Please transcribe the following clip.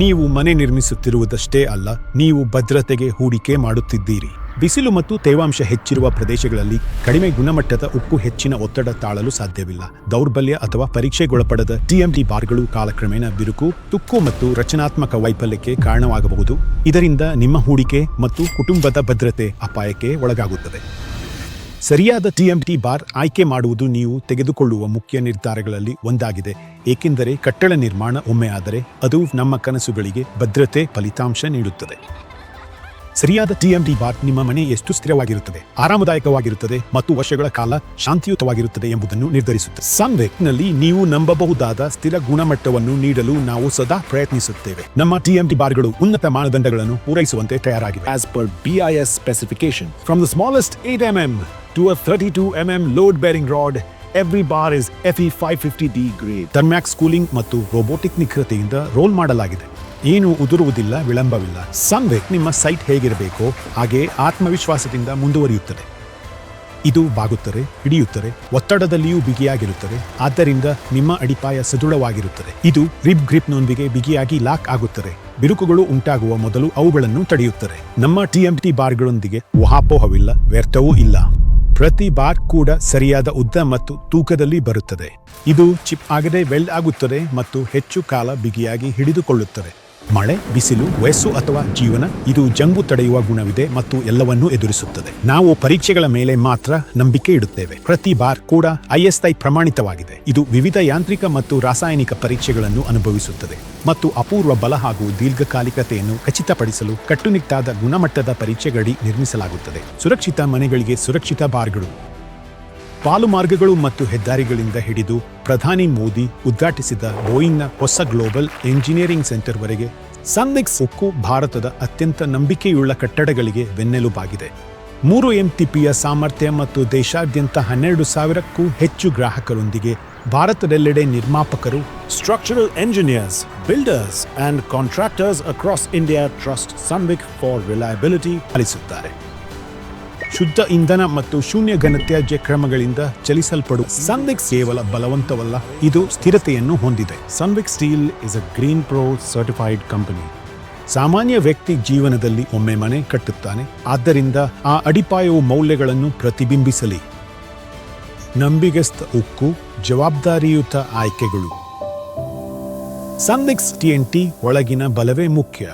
ನೀವು ಮನೆ ನಿರ್ಮಿಸುತ್ತಿರುವುದಷ್ಟೇ ಅಲ್ಲ, ನೀವು ಭದ್ರತೆಗೆ ಹೂಡಿಕೆ ಮಾಡುತ್ತಿದ್ದೀರಿ. ಬಿಸಿಲು ಮತ್ತು ತೇವಾಂಶ ಹೆಚ್ಚಿರುವ ಪ್ರದೇಶಗಳಲ್ಲಿ ಕಡಿಮೆ ಗುಣಮಟ್ಟದ ಉಕ್ಕು ಹೆಚ್ಚಿನ ಒತ್ತಡ ತಾಳಲು ಸಾಧ್ಯವಿಲ್ಲ. ದೌರ್ಬಲ್ಯ ಅಥವಾ ಪರೀಕ್ಷೆಗೊಳಪಡದ ಟಿಎಂಟಿ ಬಾರ್ಗಳು ಕಾಲಕ್ರಮೇಣ ಬಿರುಕು, ತುಕ್ಕು ಮತ್ತು ರಚನಾತ್ಮಕ ವೈಫಲ್ಯಕ್ಕೆ ಕಾರಣವಾಗಬಹುದು. ಇದರಿಂದ ನಿಮ್ಮ ಹೂಡಿಕೆ ಮತ್ತು ಕುಟುಂಬದ ಭದ್ರತೆ ಅಪಾಯಕ್ಕೆ ಒಳಗಾಗುತ್ತದೆ. ಸರಿಯಾದ ಟಿಎಂಟಿ ಬಾರ್ ಆಯ್ಕೆ ಮಾಡುವುದು ನೀವು ತೆಗೆದುಕೊಳ್ಳುವ ಮುಖ್ಯ ನಿರ್ಧಾರಗಳಲ್ಲಿ ಒಂದಾಗಿದೆ, ಏಕೆಂದರೆ ಕಟ್ಟಡ ನಿರ್ಮಾಣ ಒಮ್ಮೆ ಆದರೆ ಅದು ನಮ್ಮ ಕನಸುಗಳಿಗೆ ಭದ್ರತೆ ಫಲಿತಾಂಶ ನೀಡುತ್ತದೆ. ಸರಿಯಾದ ಟಿಎಂಟಿ ಬಾರ್ ನಿಮ್ಮ ಮನೆ ಎಷ್ಟು ಸ್ಥಿರವಾಗಿರುತ್ತದೆ, ಆರಾಮದಾಯಕವಾಗಿರುತ್ತದೆ ಮತ್ತು ವರ್ಷಗಳ ಕಾಲ ಶಾಂತಿಯುತವಾಗಿರುತ್ತದೆ ಎಂಬುದನ್ನು ನಿರ್ಧರಿಸುತ್ತದೆ. ಸನ್ವಿಕ್ನಲ್ಲಿ ನೀವು ನಂಬಬಹುದಾದ ಸ್ಥಿರ ಗುಣಮಟ್ಟವನ್ನು ನೀಡಲು ನಾವು ಸದಾ ಪ್ರಯತ್ನಿಸುತ್ತೇವೆ. ನಮ್ಮ ಟಿಎಂಟಿ ಬಾರ್ಗಳು ಉನ್ನತ ಮಾನದಂಡಗಳನ್ನು ಪೂರೈಸುವಂತೆ ತಯಾರಾಗಿವೆ. As per BIS specification, from the smallest 8 mm to a 32 mm load-bearing rod, every bar is FE 550D grade. Thermax cooling ಮತ್ತು ರೋಬೋಟಿಕ್ ನಿಖರತೆಯಿಂದ ರೋಲ್ ಮಾಡಲಾಗಿದೆ. ಏನು ಉದುರುವುದಿಲ್ಲ, ವಿಳಂಬವಿಲ್ಲ. ಸನ್ವಿಕ್ ನಿಮ್ಮ ಸೈಟ್ ಹೇಗಿರಬೇಕೋ ಹಾಗೆ ಆತ್ಮವಿಶ್ವಾಸದಿಂದ ಮುಂದುವರಿಯುತ್ತದೆ. ಇದು ಬಾಗುತ್ತದೆ, ಹಿಡಿಯುತ್ತದೆ, ಒತ್ತಡದಲ್ಲಿಯೂ ಬಿಗಿಯಾಗಿರುತ್ತದೆ. ಆದ್ದರಿಂದ ನಿಮ್ಮ ಅಡಿಪಾಯ ಸದೃಢವಾಗಿರುತ್ತದೆ. ಇದು ರಿಬ್ ಗ್ರಿಪ್ನೊಂದಿಗೆ ಬಿಗಿಯಾಗಿ ಲಾಕ್ ಆಗುತ್ತದೆ. ಬಿರುಕುಗಳು ಉಂಟಾಗುವ ಮೊದಲು ಅವುಗಳನ್ನು ತಡೆಯುತ್ತದೆ. ನಮ್ಮ ಟಿಎಂಟಿ ಬಾರ್ಗಳೊಂದಿಗೆ ಊಹಾಪೋಹವಿಲ್ಲ, ವ್ಯರ್ಥವೂ ಇಲ್ಲ. ಪ್ರತಿ ಬಾರ್ ಕೂಡ ಸರಿಯಾದ ಉದ್ದ ಮತ್ತು ತೂಕದಲ್ಲಿ ಬರುತ್ತದೆ. ಇದು ಚಿಪ್ ಆಗದೆ ವೆಲ್ಡ್ ಆಗುತ್ತದೆ ಮತ್ತು ಹೆಚ್ಚು ಕಾಲ ಬಿಗಿಯಾಗಿ ಹಿಡಿದುಕೊಳ್ಳುತ್ತದೆ. ಮಳೆ, ಬಿಸಿಲು, ವಯಸ್ಸು ಅಥವಾ ಜೀವನ, ಇದು ಜಂಗು ತಡೆಯುವ ಗುಣವಿದೆ ಮತ್ತು ಎಲ್ಲವನ್ನೂ ಎದುರಿಸುತ್ತದೆ. ನಾವು ಪರೀಕ್ಷೆಗಳ ಮೇಲೆ ಮಾತ್ರ ನಂಬಿಕೆ ಇಡುತ್ತೇವೆ. ಪ್ರತಿ ಬಾರ್ ಕೂಡ ISI ಪ್ರಮಾಣಿತವಾಗಿದೆ. ಇದು ವಿವಿಧ ಯಾಂತ್ರಿಕ ಮತ್ತು ರಾಸಾಯನಿಕ ಪರೀಕ್ಷೆಗಳನ್ನು ಅನುಭವಿಸುತ್ತದೆ ಮತ್ತು ಅಪೂರ್ವ ಬಲ ಹಾಗೂ ದೀರ್ಘಕಾಲಿಕತೆಯನ್ನು ಖಚಿತಪಡಿಸಲು ಕಟ್ಟುನಿಟ್ಟಾದ ಗುಣಮಟ್ಟದ ಪರೀಕ್ಷೆಗಡಿ ನಿರ್ಮಿಸಲಾಗುತ್ತದೆ. ಸುರಕ್ಷಿತ ಮನೆಗಳಿಗೆ ಸುರಕ್ಷಿತ ಬಾರ್ಗಳು. ಪಾಲುಮಾರ್ಗಗಳು ಮತ್ತು ಹೆದ್ದಾರಿಗಳಿಂದ ಹಿಡಿದು ಪ್ರಧಾನಿ ಮೋದಿ ಉದ್ಘಾಟಿಸಿದ ಬೋಯಿಂಗ್ನ ಹೊಸ ಗ್ಲೋಬಲ್ ಎಂಜಿನಿಯರಿಂಗ್ ಸೆಂಟರ್ವರೆಗೆ ಸನ್ವಿಕ್ಸ್ ಉಕ್ಕು ಭಾರತದ ಅತ್ಯಂತ ನಂಬಿಕೆಯುಳ್ಳ ಕಟ್ಟಡಗಳಿಗೆ ಬೆನ್ನೆಲುಬಾಗಿದೆ. 3 MTPಯ ಸಾಮರ್ಥ್ಯ ಮತ್ತು ದೇಶಾದ್ಯಂತ 12,000ಕ್ಕೂ ಹೆಚ್ಚು ಗ್ರಾಹಕರೊಂದಿಗೆ ಭಾರತದೆಲ್ಲೆಡೆ ನಿರ್ಮಾಪಕರು, Structural engineers, builders and contractors across India trust Sunwick for reliability. ಪಾಲಿಸುತ್ತಾರೆ. ಶುದ್ಧ ಇಂಧನ ಮತ್ತು ಶೂನ್ಯ ಘನತ್ಯಾಜ್ಯ ಕ್ರಮಗಳಿಂದ ಚಲಿಸಲ್ಪಡುವ ಸನ್ವಿಕ್ ಕೇವಲ ಬಲವಂತವಲ್ಲ, ಇದು ಸ್ಥಿರತೆಯನ್ನು ಹೊಂದಿದೆ. Sunwick Steel is a Green Pro certified company. ಸಾಮಾನ್ಯ ವ್ಯಕ್ತಿ ಜೀವನದಲ್ಲಿ ಒಮ್ಮೆ ಮನೆ ಕಟ್ಟುತ್ತಾನೆ, ಆದ್ದರಿಂದ ಆ ಅಡಿಪಾಯವು ಮೌಲ್ಯಗಳನ್ನು ಪ್ರತಿಬಿಂಬಿಸಲಿ. ನಂಬಿಗಸ್ತ ಉಕ್ಕು, ಜವಾಬ್ದಾರಿಯುತ ಆಯ್ಕೆಗಳು. ಸನ್ವಿಕ್ಸ್ TNT ಒಳಗಿನ ಬಲವೇ ಮುಖ್ಯ.